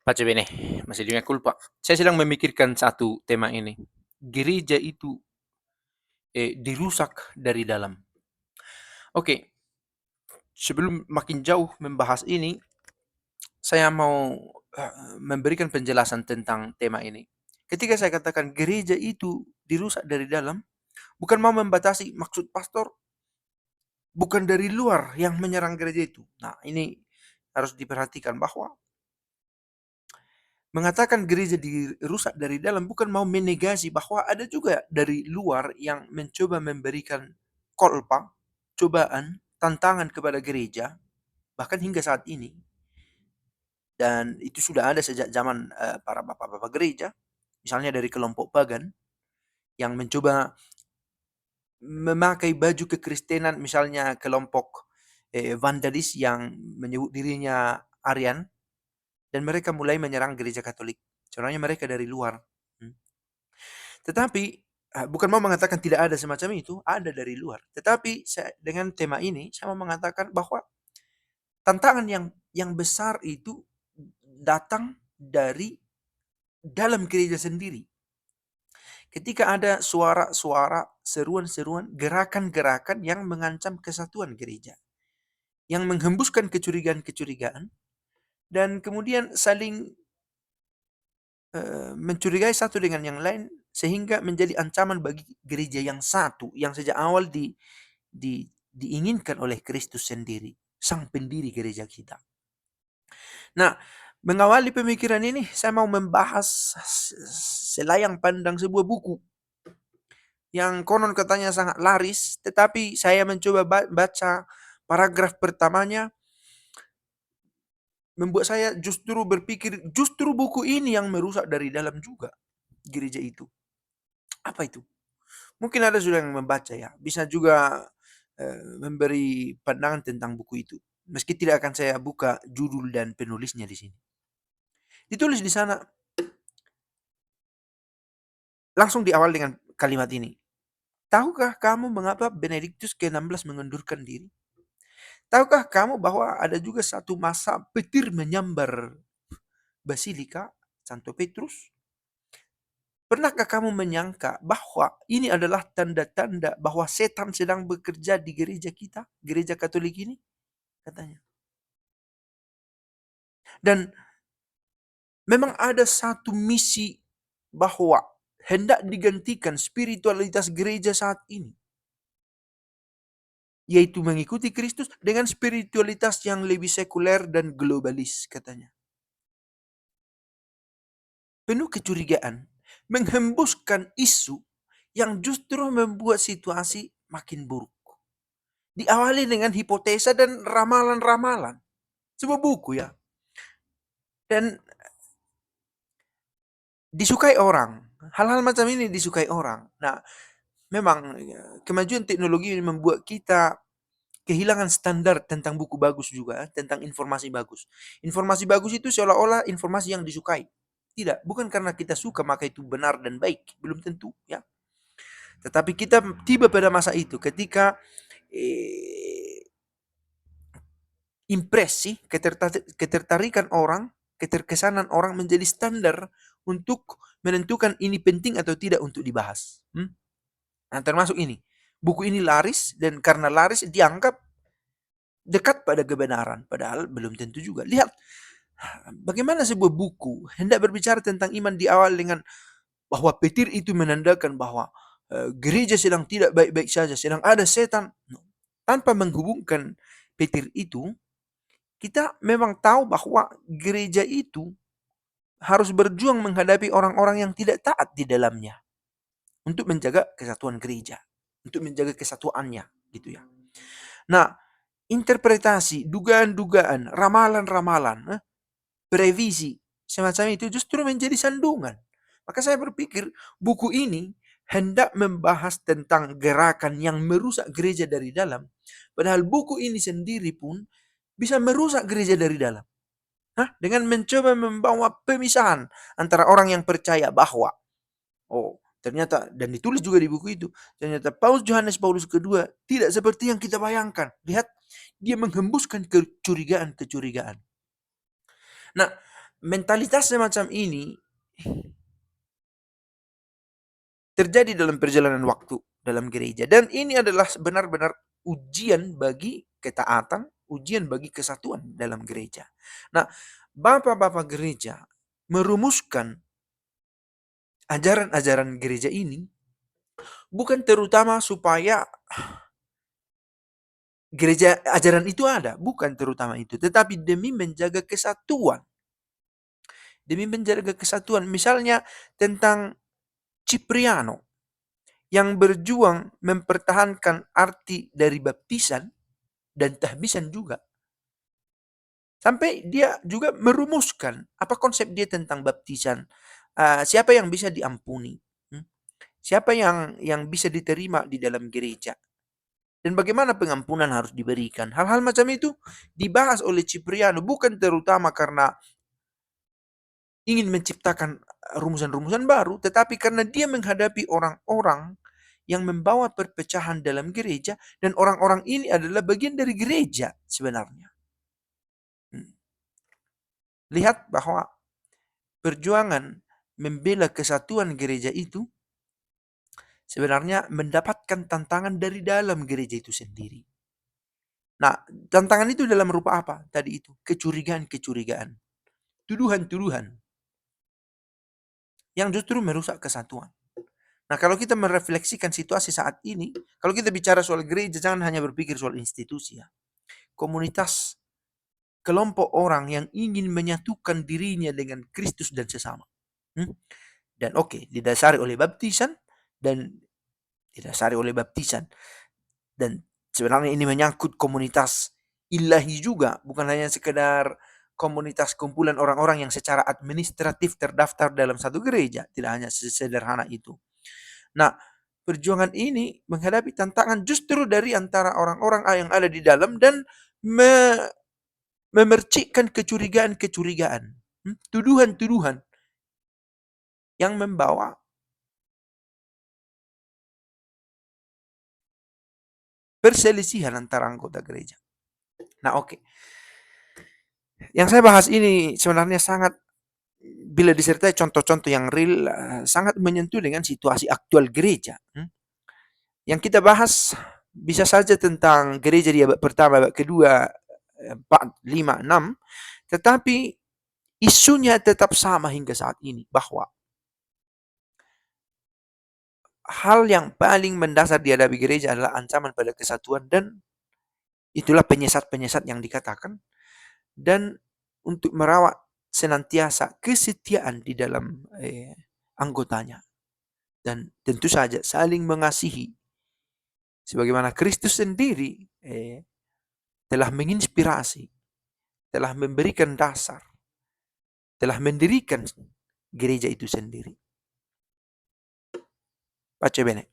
Pace bene, masih di mea culpa. Saya sedang memikirkan satu tema ini. Gereja itu dirusak dari dalam. Oke, sebelum makin jauh membahas ini, saya mau memberikan penjelasan tentang tema ini. Ketika saya katakan gereja itu dirusak dari dalam, bukan mau membatasi maksud pastor, bukan dari luar yang menyerang gereja itu. Nah, ini harus diperhatikan bahwa mengatakan gereja dirusak dari dalam bukan mau menegasi bahwa ada juga dari luar yang mencoba memberikan kolpa, cobaan, tantangan kepada gereja, bahkan hingga saat ini. Dan itu sudah ada sejak zaman para bapak-bapak gereja, misalnya dari kelompok pagan yang mencoba memakai baju kekristenan, misalnya kelompok Vandalis yang menyebut dirinya Aryan, dan mereka mulai menyerang gereja Katolik. Contohnya mereka dari luar. Hmm. Tetapi bukan mau mengatakan tidak ada semacam itu, ada dari luar. Tetapi dengan tema ini saya mau mengatakan bahwa tantangan yang besar itu datang dari dalam gereja sendiri. Ketika ada suara-suara, seruan-seruan, gerakan-gerakan yang mengancam kesatuan gereja, yang menghembuskan kecurigaan-kecurigaan, dan kemudian saling mencurigai satu dengan yang lain sehingga menjadi ancaman bagi gereja yang satu yang sejak awal diinginkan oleh Kristus sendiri, sang pendiri gereja kita. Nah, mengawali pemikiran ini saya mau membahas selayang pandang sebuah buku yang konon katanya sangat laris, tetapi saya mencoba baca paragraf pertamanya, membuat saya justru berpikir justru buku ini yang merusak dari dalam juga gereja itu. Apa itu? Mungkin ada sudah yang membaca ya, bisa juga memberi pandangan tentang buku itu. Meski tidak akan saya buka judul dan penulisnya di sini. Ditulis di sana langsung di awal dengan kalimat ini. Tahukah kamu mengapa Benediktus ke-16 mengundurkan diri? Tahukah kamu bahwa ada juga satu masa petir menyambar Basilika Santo Petrus? Pernahkah kamu menyangka bahwa ini adalah tanda-tanda bahwa setan sedang bekerja di gereja kita, gereja Katolik ini? Katanya. Dan memang ada satu misi bahwa hendak digantikan spiritualitas gereja saat ini, yaitu mengikuti Kristus dengan spiritualitas yang lebih sekuler dan globalis, katanya. Penuh kecurigaan, menghembuskan isu yang justru membuat situasi makin buruk. Diawali dengan hipotesa dan ramalan-ramalan. Sebuah buku ya. Dan disukai orang. Hal-hal macam ini disukai orang. Nah, memang kemajuan teknologi ini membuat kita kehilangan standar tentang buku bagus juga, tentang informasi bagus. Informasi bagus itu seolah-olah informasi yang disukai. Tidak, bukan karena kita suka maka itu benar dan baik, belum tentu ya. Tetapi kita tiba pada masa itu ketika impresi, ketertarikan orang, keterkesanan orang menjadi standar untuk menentukan ini penting atau tidak untuk dibahas. Nah, termasuk ini. Buku ini laris dan karena laris dianggap dekat pada kebenaran, padahal belum tentu juga. Lihat bagaimana sebuah buku hendak berbicara tentang iman di awal dengan bahwa petir itu menandakan bahwa gereja sedang tidak baik-baik saja, sedang ada setan. Tanpa menghubungkan petir itu, kita memang tahu bahwa gereja itu harus berjuang menghadapi orang-orang yang tidak taat di dalamnya untuk menjaga kesatuan gereja, untuk menjaga kesatuannya, gitu ya. Nah, interpretasi, dugaan-dugaan, ramalan-ramalan, previsi semacam itu justru menjadi sandungan. Maka saya berpikir buku ini hendak membahas tentang gerakan yang merusak gereja dari dalam. Padahal buku ini sendiri pun bisa merusak gereja dari dalam. Dengan mencoba membawa pemisahan antara orang yang percaya bahwa ternyata, dan ditulis juga di buku itu, ternyata Johannes Paulus kedua tidak seperti yang kita bayangkan. Lihat, dia menghembuskan kecurigaan-kecurigaan. Nah, mentalitas semacam ini terjadi dalam perjalanan waktu dalam gereja. Dan ini adalah benar-benar ujian bagi ketaatan, ujian bagi kesatuan dalam gereja. Nah, bapak-bapak gereja merumuskan ajaran-ajaran gereja ini bukan terutama supaya gereja ajaran itu ada, bukan terutama itu, tetapi demi menjaga kesatuan. Demi menjaga kesatuan, misalnya tentang Cipriano yang berjuang mempertahankan arti dari baptisan dan tahbisan juga. Sampai dia juga merumuskan apa konsep dia tentang baptisan. Siapa yang bisa diampuni? Hmm? Siapa yang bisa diterima di dalam gereja? Dan bagaimana pengampunan harus diberikan? Hal-hal macam itu dibahas oleh Cipriano bukan terutama karena ingin menciptakan rumusan-rumusan baru, tetapi karena dia menghadapi orang-orang yang membawa perpecahan dalam gereja, dan orang-orang ini adalah bagian dari gereja sebenarnya. Lihat bahwa perjuangan membela kesatuan gereja itu sebenarnya mendapatkan tantangan dari dalam gereja itu sendiri. Nah, tantangan itu dalam rupa apa? Tadi itu, kecurigaan-kecurigaan, tuduhan-tuduhan yang justru merusak kesatuan. Nah, kalau kita merefleksikan situasi saat ini, kalau kita bicara soal gereja, jangan hanya berpikir soal institusi ya. Komunitas, kelompok orang yang ingin menyatukan dirinya dengan Kristus dan sesama. Dan didasari oleh baptisan dan didasari oleh baptisan. Dan sebenarnya ini menyangkut komunitas ilahi juga, bukan hanya sekedar komunitas kumpulan orang-orang yang secara administratif terdaftar dalam satu gereja, tidak hanya sesederhana itu. Nah, perjuangan ini menghadapi tantangan justru dari antara orang-orang yang ada di dalam dan memercikkan kecurigaan-kecurigaan, tuduhan-tuduhan yang membawa perselisihan antara anggota gereja. Nah, yang saya bahas ini sebenarnya sangat, bila disertai contoh-contoh yang real, sangat menyentuh dengan situasi aktual gereja. Yang kita bahas bisa saja tentang gereja di abad pertama, abad kedua, 4, 5, 6, tetapi isunya tetap sama hingga saat ini, bahwa hal yang paling mendasar dihadapi gereja adalah ancaman pada kesatuan, dan itulah penyesat-penyesat yang dikatakan, dan untuk merawat senantiasa kesetiaan di dalam anggotanya. Dan tentu saja saling mengasihi. Sebagaimana Kristus sendiri telah menginspirasi, telah memberikan dasar, telah mendirikan gereja itu sendiri. Pace bene.